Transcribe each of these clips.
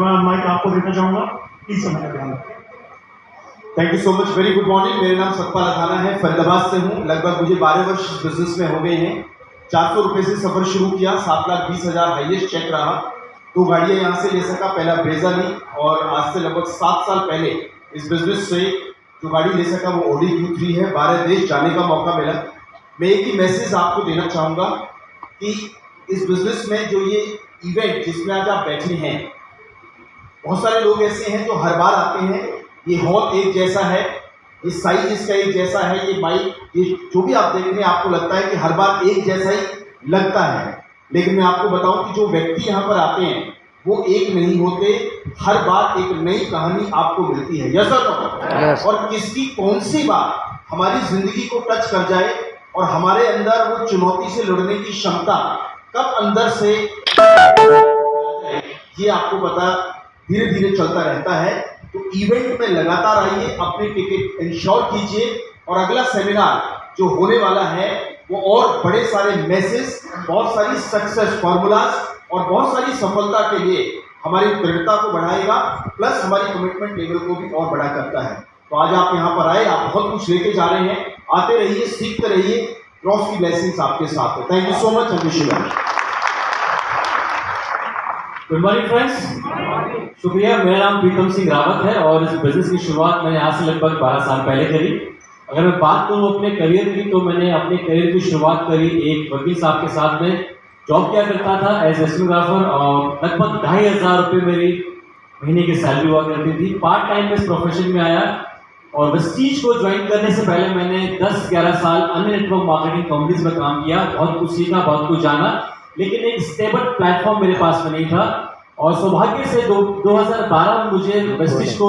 मैं माइक आपको देना चाहूँगा, प्लीज समय का ध्यान रखें। Thank you so much, very good morning. मेरा नाम सतपाल अथाना है, फरीदाबाद से हूँ। लगभग मुझे 12 वर्ष बिजनेस में हो गए हैं। 400 रुपये से सफ़र शुरू किया, 7,20,000 हाईएस्ट चेक रहा। 2 गाड़ियाँ यहाँ से ले सका, पहला ब्रेजा ली, और आज से लगभग 7 साल पहले इस बिजनेस से जो गाड़ी ले सका वो ऑडी Q3 है। 12 देश जाने का मौका मिला। मैं एक ही मैसेज आपको देना चाहूँगा कि इस बिजनेस में जो ये इवेंट जिसमें आज आप बैठे हैं, बहुत सारे लोग ऐसे हैं जो हर बार आते हैं। ये हॉल एक जैसा है, ये साइज इसका एक जैसा है, ये माइक, ये जो भी आप देख रहे हैं आपको लगता है कि हर बार एक जैसा ही लगता है। लेकिन मैं आपको बताऊं कि जो व्यक्ति यहाँ पर आते हैं वो एक नहीं होते, हर बार एक नई कहानी आपको मिलती है। Yes sir? और किसकी कौन सी बात हमारी जिंदगी को टच कर जाए और हमारे अंदर वो चुनौती से लड़ने की क्षमता कब अंदर से ये आपको पता धीरे धीरे चलता रहता है। तो इवेंट में लगातार आइए, अपने टिकट इंश्योर कीजिए, और अगला सेमिनार जो होने वाला है वो और बड़े सारे मैसेज, बहुत सारी सक्सेस फॉर्मूलाज और बहुत सारी सफलता के लिए हमारी दृढ़ता को बढ़ाएगा, प्लस हमारी कमिटमेंट लेवल को भी और बड़ा करता है। तो आज आप यहाँ पर आए, आप बहुत कुछ लेके जा रहे हैं। आते रहिए, सीखते रहिए, क्रॉस की ब्लेसिंग्स आपके साथ है। Thank you so much, Abhishek. Good morning friends, शुक्रिया। मेरा नाम प्रीतम सिंह रावत है और इस बिजनेस की शुरुआत मैंने आज से लगभग 12 साल पहले करी। अगर मैं बात करूँ अपने करियर की, तो मैंने अपने करियर की शुरुआत करी एक वकील साहब के साथ में। जॉब क्या करता था एज ए स्टेनोग्राफर, और लगभग 2,500 रुपये मेरी महीने की सैलरी हुआ करती थी। पार्ट टाइम में इस प्रोफेशन में आया, और वेस्टीज को ज्वाइन करने से पहले मैंने 10-11 साल अन्य नेटवर्क मार्केटिंग कंपनीज में काम किया। बहुत कुछ सीखा, बहुत कुछ जाना, लेकिन एक स्टेबल प्लेटफॉर्म मेरे पास में नहीं था। और सौभाग्य से 2012 में मुझे वेस्टीज को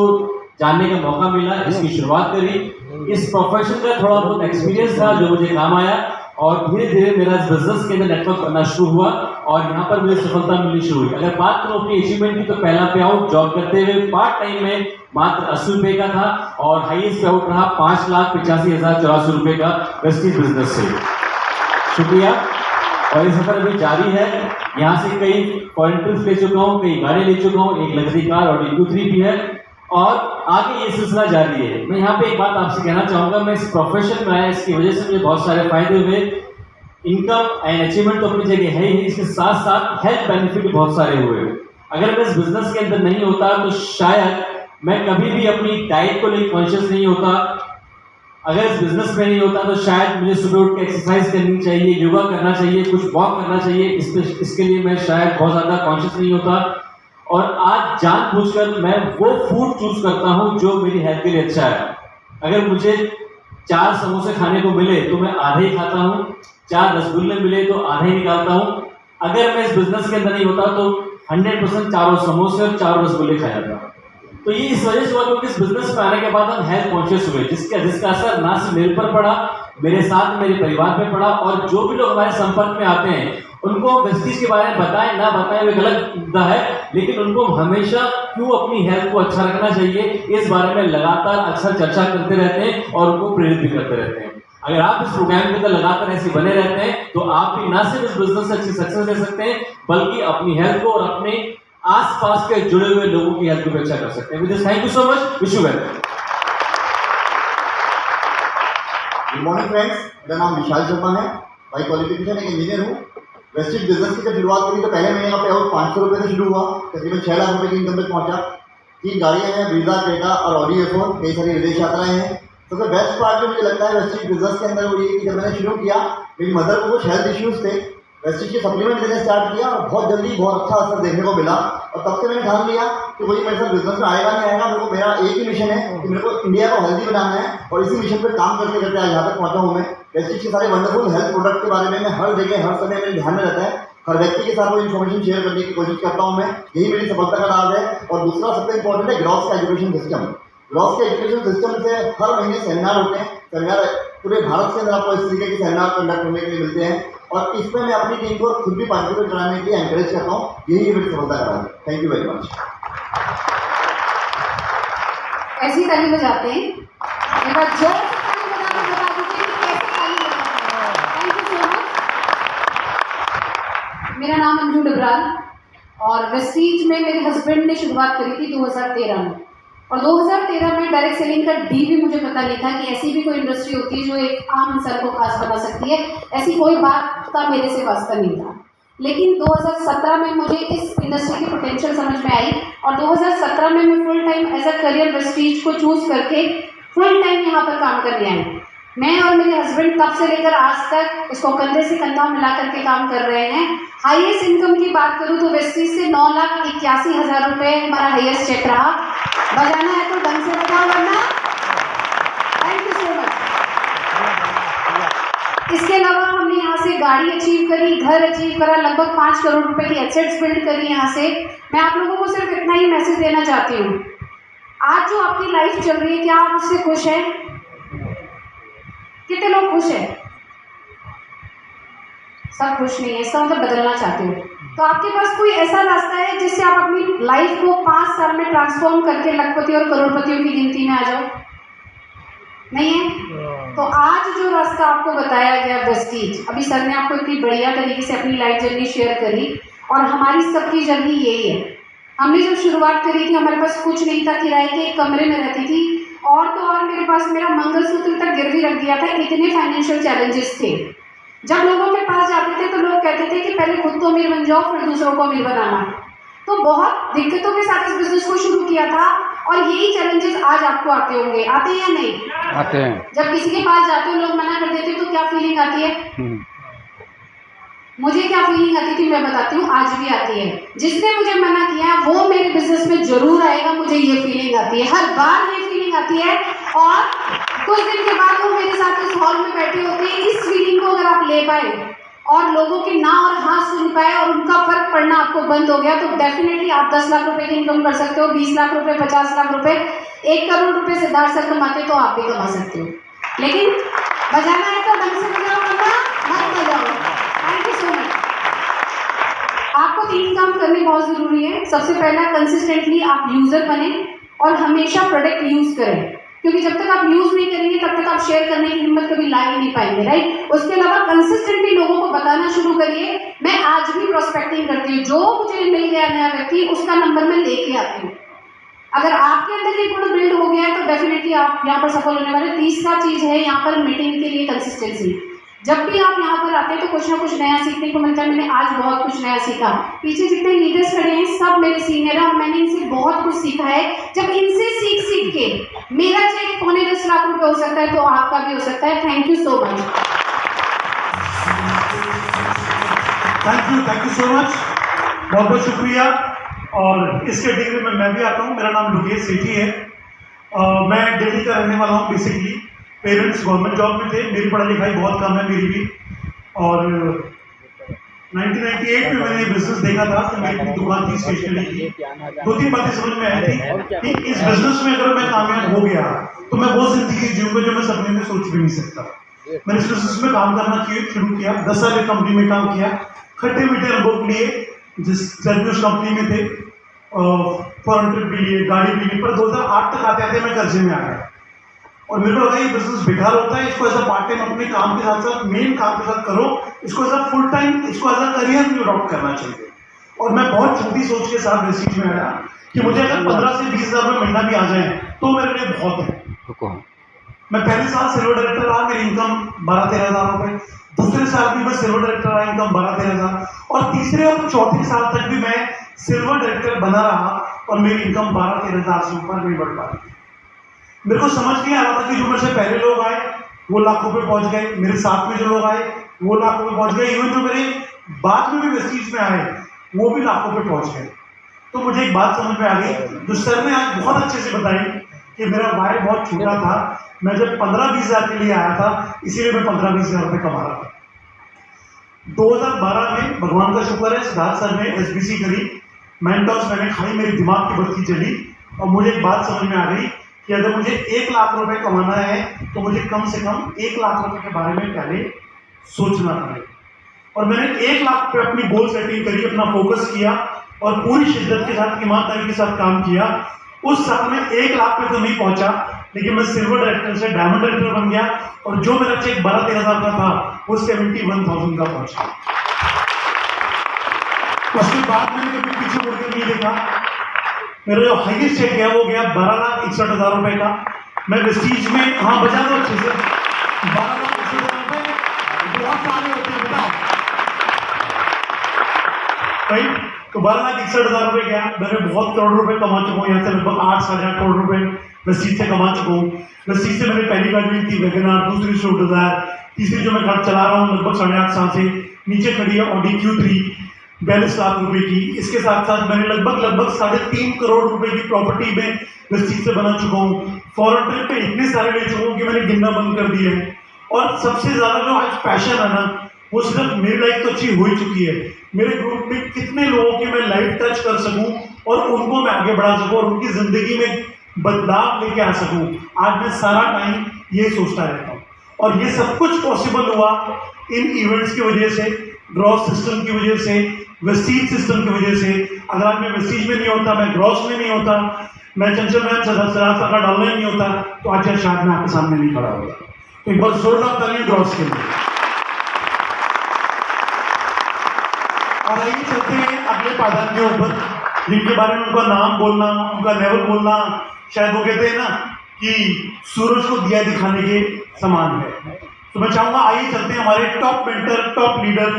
जानने का मौका मिला, इसकी शुरुआत करी। इस प्रोफेशन का थोड़ा बहुत एक्सपीरियंस था जो मुझे काम आया, और धीरे धीरे मेरा बिजनेस के अंदर नेटवर्क करना शुरू हुआ, और यहाँ पर मुझे सफलता मिलनी शुरू हुई। अगर बात करूँ अपनी अचीवमेंट की, तो पहला पे आउट जॉब करते हुए पार्ट टाइम में मात्र 80 रुपये का था, और हाईएस्ट पे आउट रहा 5,85,084 रुपये का वेस्टीज बिजनेस से। शुक्रिया। और ये सफर अभी जारी है। यहाँ से कई फॉरेन ट्रिप्स ले चुका हूँ, कई गाड़ी ले चुका हूँ, एक लग्जरी कार और Q3 भी है, और आगे ये सिलसिला जारी है। मैं यहाँ पे एक बात आपसे कहना चाहूँगा, मैं इस प्रोफेशन में आया, इसकी वजह से मुझे बहुत सारे फायदे हुए। इनकम एंड अचीवमेंट तो अपनी जगह है ही, इसके साथ साथ हेल्थ बेनिफिट भी बहुत सारे हुए। अगर मैं इस बिजनेस के अंदर नहीं होता तो शायद मैं कभी भी अपनी डाइट को लेकर कॉन्शियस नहीं होता। अगर इस बिजनेस में नहीं होता तो शायद मुझे सुबह उठ के एक्सरसाइज करनी चाहिए, योगा करना चाहिए, कुछ वॉक करना चाहिए, इसके लिए मैं शायद बहुत ज़्यादा कॉन्शियस नहीं होता। और आज जानबूझकर मैं वो फूड चूज करता हूँ जो मेरी हेल्थ के लिए अच्छा है। अगर मुझे 4 समोसे खाने को मिले तो मैं आधे ही खाता हूँ, 4 रसगुल्ले मिले तो आधे ही निकालता हूँ। अगर मैं इस बिजनेस के अंदर नहीं होता तो 100% 4 समोसे और 4 रसगुल्ले खा जाता। तो ये इस वजह से हुआ क्योंकि इस बिजनेस में आने के बाद हम हेल्थ कॉन्शियस हुए, जिसका असर ना सिर्फ मेरे पर पड़ा, मेरे साथ मेरे परिवार पे पड़ा, और जो भी लोग हमारे संपर्क में आते हैं उनको वेस्टीज के बारे में बताएं ना बताएं वो गलत मुद्दा है, लेकिन उनको हमेशा क्यों अपनी हेल्थ को अच्छा रखना चाहिए इस बारे में लगातार अक्सर चर्चा करते रहते हैं और उनको प्रेरित भी करते रहते हैं। अगर आप इस प्रोग्राम के अंदर लगातार ऐसे बने रहते हैं तो आप भी ना सिर्फ इस बिजनेस से अच्छी सक्सेस ले सकते हैं, बल्कि अपनी हेल्थ को और अपने आसपास के जुड़े हुए लोगों की हेल्थ को अच्छा कर सकते हैं। With thank you so much, wish you well. Good morning friends, मेरा नाम विशाल शर्मा है। बाई क्वालिफिकेशन एक इंजीनियर हूँ। वेस्टीज बिजनेस की जब शुरुआत करी तो पहले महीने का पे आउट 500 रुपये से शुरू हुआ, तकरीबन 6 लाख रुपये की इनकम तक पहुँचा। 3 गाड़ियाँ हैं, ब्रीजा, क्रेटा और ऑडी A4, कई सारी विदेश यात्राएं हैं। सबसे बेस्ट पार्ट जो मुझे लगता है वेस्टीज बिजनेस के अंदर वो ये कि जब मैंने शुरू किया, मेरी मदर को कुछ हेल्थ इश्यूज थे, वेस्टीज के सप्लीमेंट देने स्टार्ट किया और बहुत जल्दी बहुत अच्छा असर देखने को मिला। और तब से मैंने ठान लिया कि वही मेरे साथ बिजनेस में आएगा नहीं आएगा, मेरे को मेरा एक ही मिशन है कि मेरे को इंडिया को हेल्दी बनाना है, और इसी मिशन पर काम करते करते आज यहाँ तक पहुँचा हूँ मैं। वेस्टीज के सारे वंडरफुल हेल्थ प्रोडक्ट के बारे में मैं हर जगह हर समय मेरे ध्यान में रहता है, हर व्यक्ति के साथ वो इन्फॉर्मेशन शेयर करने की कोशिश करता हूँ मैं। यही मेरी सफलता का राज है। और दूसरा सबसे इंपॉर्टेंट है ग्रॉस का एजुकेशन सिस्टम। ग्रॉस के एजुकेशन सिस्टम से हर महीने सेमिनार होते हैं। सेमिनार पूरे भारत के अंदर आपको इस तरीके के सेमिनार कंडक्ट करने के लिए मिलते हैं, और इसमें मैं अपनी टीम को खुद भी पार्टिसिपेट कराने के लिए एनकरेज करता हूँ। यही मेरी सफलता का राज है। Thank you very much. ऐसी ताली बजाते हैं, एक बार जोर से ताली बजाकर बता दीजिए कि कैसे ताली बजाते हैं। Thank you so much. मेरा नाम अंजू डबराल, और वेस्टीज में मेरे हस्बैंड ने शुरुआत करी थी 2013 में, और 2013 में डायरेक्ट सेलिंग का डी भी मुझे पता नहीं था कि ऐसी भी कोई इंडस्ट्री होती है जो एक आम इंसान को खास बना सकती है। ऐसी कोई बात का मेरे से वास्ता नहीं था। लेकिन 2017 में मुझे इस इंडस्ट्री की पोटेंशियल समझ में आई, और 2017 में मैं full time as a career वेस्टीज को चूज करके फुल टाइम यहाँ पर काम करने आई। मैं और मेरे हस्बैंड तब से लेकर आज तक इसको कंधे से कंधा मिला करके काम कर रहे हैं। हाईएस्ट इनकम की बात करूँ तो वेस्टीज से 9,81,000 रुपये हमारा हाईएस्ट चेक रहा। बजाना है तो ढंग से बजाओ, वरना थैंक यू सो मच। इसके अलावा हमने यहाँ से गाड़ी अचीव करी, घर अचीव करा, लगभग 5 करोड़ रुपए की एसेट्स बिल्ड करी यहाँ से। मैं आप लोगों को सिर्फ इतना ही मैसेज देना चाहती हूँ, आज जो आपकी लाइफ चल रही है क्या आप उससे खुश हैं? कितने लोग खुश हैं? सब खुश नहीं है, इसका मतलब बदलना चाहते हो। तो आपके पास कोई ऐसा रास्ता है जिससे आप अपनी लाइफ को 5 साल में ट्रांसफॉर्म करके लखपति और करोड़पतियों की गिनती में आ जाओ? नहीं है? तो आज जो रास्ता आपको बताया गया वेस्टीज, अभी सर ने आपको इतनी बढ़िया तरीके से अपनी लाइफ जर्नी शेयर करी, और हमारी सबकी जर्नी यही है। हमने जब शुरुआत करी थी हमारे पास कुछ नहीं था, किराए के एक कमरे में रहती थी, और तो और मेरे पास मेरा मंगलसूत्र तक गिरवी रख दिया था, इतने फाइनेंशियल चैलेंजेस थे। जब लोगों के पास जाते थे तो लोग कहते थे कि पहले खुद तो अमीर बन जाओ फिर दूसरों को अमीर बनाना। तो बहुत दिक्कतों के साथ इस बिजनेस को शुरू किया था, और यही चैलेंजेस आज आपको आते होंगे। आते हैं या नहीं? आते हैं। जब किसी के पास जाते हो लोग मना कर देते तो क्या फीलिंग आती है? मुझे क्या फीलिंग आती थी मैं बताती हूँ, आज भी आती है। जिसने मुझे मना किया वो मेरे बिजनेस में जरूर आएगा, मुझे ये फीलिंग आती है, हर बार ये फीलिंग आती है। और कुछ दिन के बाद वो मेरे साथ इस हॉल में बैठे होते हैं। इस फीलिंग को अगर आप ले पाए और लोगों के ना और हाँ सुन पाए और उनका फर्क पड़ना आपको बंद हो गया, तो डेफिनेटली आप 10 लाख रुपए की इनकम कर सकते हो, 20 लाख रुपए, 50 लाख रुपए, 1 करोड़ रुपए सिद्धार्थ सर कमाते तो आप भी कमा सकते हो। लेकिन बजाना है तो ढंग से बजाओ, वरना मत बजाओ। Thank you so much. आपको 3 काम करने बहुत जरूरी है। सबसे पहला, कंसिस्टेंटली आप यूजर बने और हमेशा प्रोडक्ट यूज करें, क्योंकि जब तक आप यूज नहीं करेंगे तब तक आप शेयर करने की हिम्मत कभी ला ही नहीं पाएंगे, राइट। उसके अलावा कंसिस्टेंटली लोगों को बताना शुरू करिए। मैं आज भी प्रोस्पेक्टिंग करती हूँ, जो मुझे मिल गया नया व्यक्ति उसका नंबर मैं लेके आती हूँ। अगर आपके अंदर ये गुण बिल्ड हो गया है तो डेफिनेटली आप यहाँ पर सफल होने वाले। तीसरा चीज है यहाँ पर मीटिंग के लिए कंसिस्टेंसी। जब भी आप यहाँ पर आते हैं तो कुछ ना कुछ नया सीखने को मिलता है। मैंने आज बहुत कुछ नया सीखा। पीछे जितने लीडर्स खड़े हैं सब मेरे सीनियर हैं और मैंने इनसे बहुत कुछ सीखा है। जब इनसे सीख के मेरा चेक 10.25 लाख रुपए हो सकता है तो आपका भी हो सकता है। Thank you so much. Thank you so much, बहुत बहुत शुक्रिया। और इस कैटेगरी में मैं भी आता हूँ। मेरा नाम लोकेश सेठी है। मैं दिल्ली का रहने वाला हूँ। बेसिकली पेरेंट्स गवर्नमेंट जॉब में थे, मेरी पढ़ाई लिखाई बहुत कम है, मेरी भी। और 1998 में मैंने बिजनेस देखा था तो मेरी अपनी दुकान थी स्टेशनरी की। 2-3 बातें समझ में आई थी कि इस बिजनेस में अगर मैं कामयाब हो गया तो मैं वो जिंदगी जीऊंगा जो मैं सपने में सोच भी नहीं सकता। मैंने इस बिजनेस में काम करना शुरू किया। 10 साल एक कंपनी में काम किया, खट्टे मीठे अनुभव लिए, जिस सर्विस कंपनी में थे, फॉरेन ट्रिप भी लिए, गाड़ी भी ली। पर 2008 तक आते आते मैं कर्जे में आ गया और मेरे को लगा ये बिजनेस बेकार होता है, इसको एज अ पार्ट टाइम अपने काम के साथ साथ मेन काम के साथ करो, इसको एज अ फुल टाइम, इसको एज अ करियर भी अडॉप्ट करना चाहिए। और मैं बहुत छोटी सोच के साथ वेस्टीज में आया कि मुझे अगर 15 से 20 हज़ार रुपये महीना भी आ जाए तो मेरे लिए बहुत है। मैं पहले साल सिल्वर डायरेक्टर रहा, मेरी इनकम 12-13 हज़ार रुपये। दूसरे साल भी मैं सिल्वर डायरेक्टर रहा, इनकम 12-13 हज़ार। और तीसरे और चौथे साल तक भी मैं सिल्वर डायरेक्टर बना रहा और मेरी इनकम 12-13 हज़ार से ऊपर नहीं बढ़ पाई। मेरे को समझ नहीं आ रहा था कि जो मेरे से पहले लोग आए वो लाखों पे पहुंच गए, मेरे साथ में जो लोग आए वो लाखों पे पहुंच गए, इवन जो मेरे बाद में भी वेस्टीज में आए वो भी लाखों पे पहुंच गए। तो मुझे एक बात समझ में आ गई जो सर ने आज बहुत अच्छे से बताई कि मेरा वाय बहुत छोटा था। मैं जब 15-20 हज़ार के लिए आया था, इसीलिए मैं 15-20 हज़ार रुपये कमा रहा था। 2012 में भगवान का शुक्र है सिद्धार्थ सर ने SBC करी, मेंटॉर्स मैंने खाई, मेरी दिमाग की बत्ती जली और मुझे एक बात समझ में आ गई कि अगर मुझे 1 लाख रुपए कमाना है तो मुझे कम से कम 1 लाख रुपए के बारे में पहले सोचना पड़ेगा। और मैंने 1 लाख पे अपनी गोल सेटिंग करी, अपना फोकस किया और पूरी शिद्दत के साथ, ईमानदारी के साथ काम किया। उस साल में 1 लाख पे तो नहीं पहुंचा, लेकिन मैं सिल्वर डायरेक्टर से डायमंड डायरेक्टर बन गया और जो मेरा चेक 12-13 हज़ार का था वो 71,000 का पहुंचा। उसके बाद मैंने कभी पीछे मुड़ के नहीं देखा। मेरा जो हाईएस्ट चेक गया वो गया 12,61,000 रुपए का। मैं वेस्टीज में, हाँ बजा दो अच्छे से, 12,61,000 रुपए बहुत सारे होते हैं बताओ भाई। तो 12,61,000 रुपए गया। मैंने बहुत करोड़ रुपए कमा चुका हूँ यहाँ से, लगभग 8 साढ़े 8 करोड़ रुपए वेस्टीज से कमा चुका हूँ। वेस्टीज से मैंने पहली गाड़ी ली थी वैगनआर, दूसरी स्विफ्ट डिजायर, तीसरी जो मैं कार चला रहा हूँ लगभग 8.5 साल से, नीचे खड़ी है ऑडी Q3 42 लाख रुपए की। इसके साथ साथ मैंने लगभग 3.5 करोड़ रुपए की प्रॉपर्टी में वेस्टीज से बना चुका हूँ। फॉरेन ट्रिप पे इतने सारे ले चुका हूँ कि मैंने गिनना बंद कर दिया है। और सबसे ज्यादा जो आज पैशन है ना, वो सिर्फ मेरी लाइफ तो अच्छी हो ही चुकी है, मेरे ग्रुप में कितने लोगों की मैं लाइफ टच कर सकूं और उनको मैं आगे बढ़ा सकूं और उनकी जिंदगी में बदलाव लेके आ सकूं। आज मैं सारा टाइम ये सोचता रहता हूँ और ये सब कुछ पॉसिबल हुआ इन इवेंट्स की वजह से, ग्रॉस सिस्टम की वजह से, वेस्टीज सिस्टम की वजह से। अगर आज मैं वेस्टीज में नहीं होता, मैं ग्रॉस में नहीं होता, मैं चंचल मैम सराज का डालना ही नहीं होता, तो आज शायद मैं आपके सामने नहीं खड़ा होता। तो एक बार जोरदार तालियां ग्रॉस के लिए। और आइए चलते हैं अगले पायदान के ऊपर, जिनके बारे में उनका नाम बोलना, उनका लेवल बोलना, शायद वो कहते हैं ना कि सूरज को दिया दिखाने के समान है। तो मैं चाहूंगा आइए चलते हैं हमारे टॉप मेंटर, टॉप लीडर,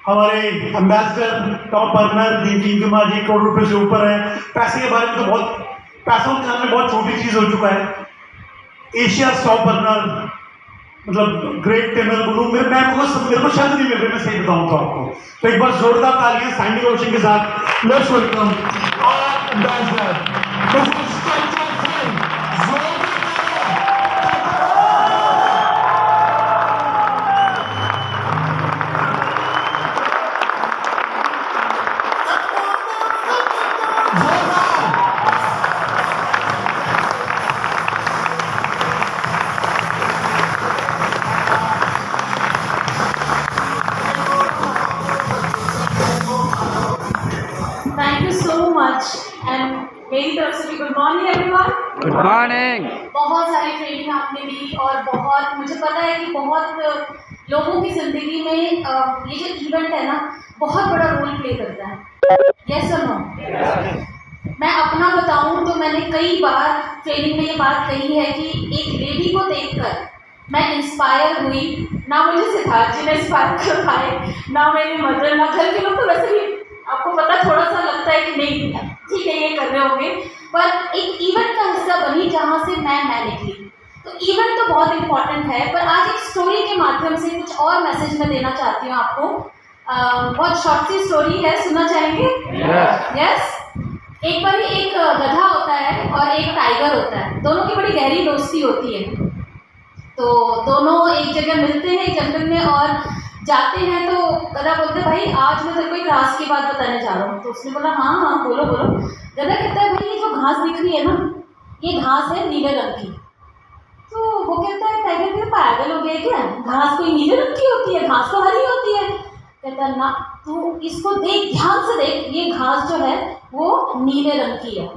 हमारे एम्बेसडर, टॉप अर्नर, जिनकी इनकम आज 1 करोड़ रुपए से ऊपर है। पैसे के बारे में तो बहुत, पैसों के सामने बहुत छोटी चीज हो चुका है। एशिया टॉप अर्नर, मतलब ग्रेट टेनर बोलूं, मेरे को शब्द नहीं मिल रहे, मैं सही बताऊं तो आपको। तो एक बार जोरदार तालियां सैंडी रोशन के साथ। लेट्स वेलकम आवर एम्बेसडर मेरी तरफ से भी good morning everyone. Good morning. बहुत सारी ट्रेनिंग आपने दी और बहुत, मुझे पता है कि बहुत लोगों की ज़िंदगी में ये जो इवेंट है ना, बहुत बड़ा रोल प्ले करता है। यस और नो? मैं अपना बताऊं तो मैंने कई बार ट्रेनिंग में ये बात कही है कि एक लेडी को देखकर मैं इंस्पायर हुई। ना मुझे सिद्धार्थ जी ने इंस्पायर कर पाए, ना मेरी मदर, ना घर के लोग। तो वैसे भी आपको पता, थोड़ा सा लगता है कि नहीं ठीक है ये कर रहे होंगे, पर एक इवेंट का हिस्सा बनी जहाँ से मैं निकली। तो इवेंट तो बहुत इम्पोर्टेंट है, पर आज एक स्टोरी के माध्यम से कुछ और मैसेज मैं देना चाहती हूँ आपको। बहुत शॉर्ट सी स्टोरी है, सुनना चाहेंगे? यस। एक बार एक गधा होता है और एक टाइगर होता है, दोनों की बड़ी गहरी दोस्ती होती है। तो दोनों एक जगह मिलते हैं जंगल में और जाते हैं। तो गधा बोलते हैं भाई आज मैं तेरे को एक राज की बात बताने जा रहा हूँ। तो उसने बोला हाँ हाँ बोलो बोलो। गधा कहता है भाई ये जो घास दिख रही है ना, ये घास है नीले रंग की। तो वो कहता है टाइगर क्या पागल हो गया क्या, घास कोई नीले रंग की होती है, घास तो हरी होती है। कहता है ना, तू इसको देख, ध्यान से देख, ये घास जो है वो नीले रंग की है।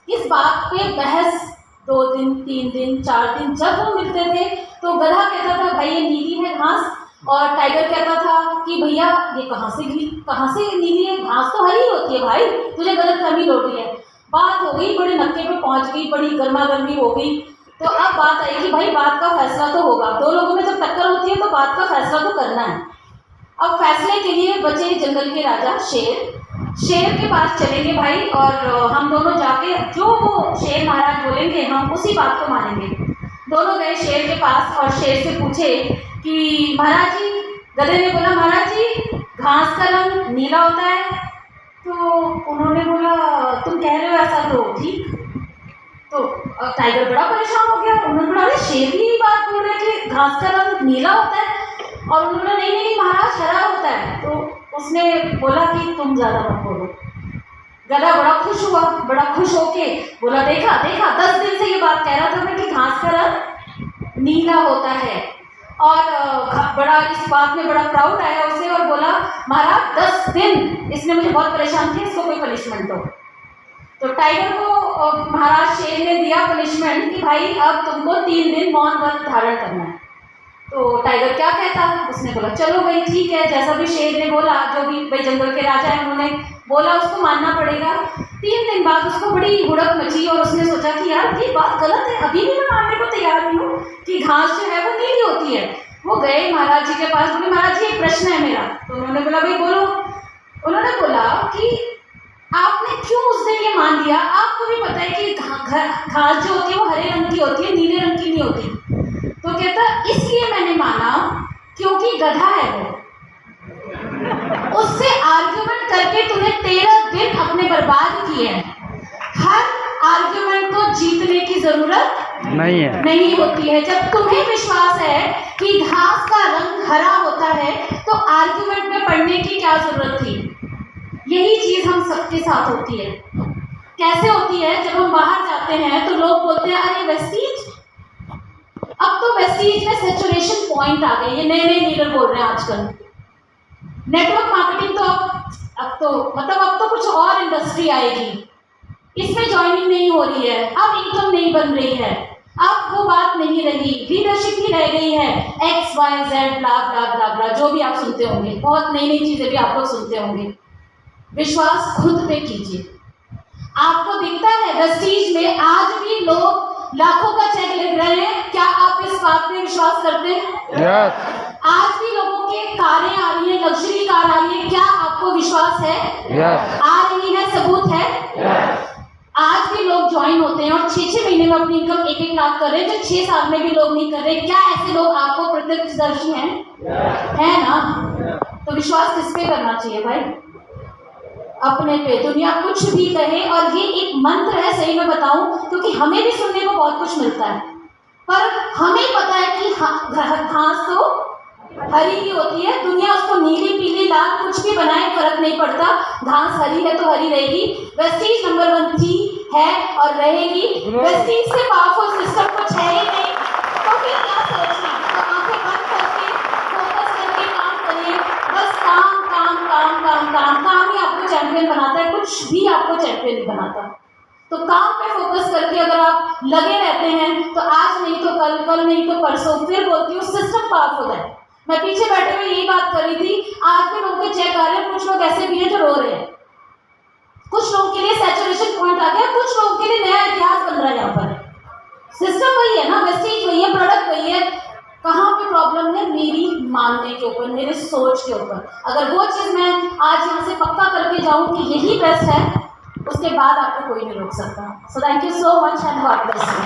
इस बात पे बहस 2 दिन 3 दिन 4 दिन जब वो मिलते थे तो गधा कहता था भाई ये नीली है घास, और टाइगर कहता था कि भैया ये कहाँ से नीली है, घास तो हरी होती है भाई, तुझे गलतफहमी हो रही है। बात हो गई, बड़े नक्के पे पहुंच गई, बड़ी गर्मा गर्मी हो गई। तो अब बात आई कि भाई बात का फैसला तो होगा, 2 लोगों में जब टक्कर होती है तो बात का फैसला तो करना है। अब फैसले के लिए बचे जंगल के राजा शेर के पास चलेंगे भाई, और हम दोनों जाके जो वो शेर महाराज बोलेंगे हम उसी बात को मानेंगे। दोनों गए शेर के पास और शेर से पूछे कि महाराज जी, गधे ने बोला महाराज जी घास का रंग नीला होता है। तो उन्होंने बोला तुम कह रहे हो ऐसा, तो ठीक। तो टाइगर बड़ा परेशान हो गया, उन्होंने बोला अरे शेर की बात बोल रहे कि घास का रंग नीला होता है, और उन्होंने नहीं महाराज हरा होता है। तो उसने बोला कि तुम ज़्यादा मत बोलो। गधा बड़ा खुश हुआ, बड़ा खुश होके बोला देखा 10 दिन से ये बात कह रहा था मैं कि घास का रंग नीला होता है। और बड़ा इस बात में बड़ा प्राउड आया उसे और बोला महाराज 10 दिन इसने मुझे बहुत परेशान किया, इसको कोई पनिशमेंट दो। तो टाइगर को महाराज शेर ने दिया पनिशमेंट कि भाई अब तुमको 3 दिन मौन व्रत धारण करना है। तो टाइगर क्या कहता, उसने बोला चलो भाई ठीक है, जैसा भी शेर ने बोला, जो भी भाई जंगल के राजा हैं उन्होंने बोला उसको मानना पड़ेगा। 3 दिन बाद उसको बड़ी हुड़क मची और उसने सोचा कि यार ये बात गलत है, अभी भी मैं मानने को तैयार नहीं हूँ कि घास जो है वो नीली होती है। वो गए महाराज जी के पास, बोले महाराज जी एक प्रश्न है मेरा। तो उन्होंने बोला भाई बोलो। उन्होंने बोला कि आपने क्यों उस दिन ये मान लिया, आपको भी पता है कि घास जो होती है वो हरे रंग की होती है, नीले रंग की नहीं होती। तो कहता इसलिए मैंने माना क्योंकि गधा है वो, उससे आर्ग्यूमेंट करके तूने 13 दिन अपने बर्बाद किए हैं। हर आर्ग्यूमेंट को जीतने की जरूरत नहीं होती है। जब तुम्हें विश्वास है कि घास का रंग हरा होता है तो आर्ग्यूमेंट में पढ़ने की क्या जरूरत थी। यही चीज हम सबके साथ होती है। कैसे होती है, जब हम बाहर जाते हैं तो लोग बोलते हैं अरे वेस्टीज, अब तो वेस्टीज में सैचुरेशन पॉइंट आ गए, ये नए नए लीडर बोल रहे हैं आजकल। नेटवर्क मार्केटिंग तो अब तो कुछ और इंडस्ट्री आएगी, इसमें ज्वाइनिंग नहीं हो रही है, अब इनकम नहीं बन रही है, अब वो बात नहीं रही, लीडरशिप ही रह गई है, XYZ ब्ला ब्ला ब्ला ब्ला, जो भी आप सुनते होंगे, बहुत नई नई चीजें भी आप लोग सुनते होंगे। विश्वास खुद पे कीजिए। आपको दिखता है वेस्टीज में आज भी लोग लाखों का चेक लिख रहे हैं, क्या आप इस बात पे विश्वास करते हैं? आज भी लोगों के कारें आ रही है, लग्जरी कार आ रही है, क्या आपको विश्वास है? आ रही है, सबूत है। आज भी लोग ज्वाइन होते हैं और 6-6 महीने में अपनी इनकम 1-1 लाख कर रहे हैं, जो 6 साल में भी लोग नहीं कर रहे। क्या ऐसे लोग आपको प्रत्यक्षदर्शी हैं? है ना? तो विश्वास किस पे करना चाहिए भाई? अपने पे। दुनिया कुछ भी कहे, और ये एक मंत्र है, सही में बताऊं, क्योंकि हमें भी सुनने को बहुत कुछ मिलता है, पर हमें पता है कि घास तो हरी ही होती है, दुनिया उसको नीली पीली लाल कुछ भी बनाए फर्क नहीं पड़ता, घास हरी है तो हरी रहेगी। वेस्टीज नंबर 1 थी, है और रहेगी। वेस्टीज से पावरफुल सिस्टम कुछ है ही नहीं, तो फिर क्या सोचना। तो आंखें बंद करके फोकस करके काम करिए, बस काम काम काम काम काम। काम ही आपको चैंपियन बनाता है, कुछ भी आपको चैंपियन नहीं बनाता। तो काम पे फोकस करके अगर आप लगे रहते हैं तो आज नहीं तो कल, कल नहीं तो परसों, फिर बोलती हूँ सिस्टम पावरफुल है। मैं पीछे बैठे हुए यही बात कर रही थी, आज भी लोगों के चेक आ रहे हैं, कुछ लोग ऐसे भी हैं जो रो रहे हैं, कुछ लोगों के लिए सैचुरेशन पॉइंट आ गया, कुछ लोगों के लिए नया इतिहास बन रहा है। यहाँ पर सिस्टम वही है ना, वेस्टीज वही है, प्रोडक्ट वही है। कहाँ पे प्रॉब्लम है? मेरी मानने के ऊपर, मेरे सोच के ऊपर। अगर वो चीज मैं आज यहाँ से पक्का करके जाऊँ कि यही बेस्ट है, उसके बाद आपको कोई नहीं रोक सकता। So thank you so much and God bless you.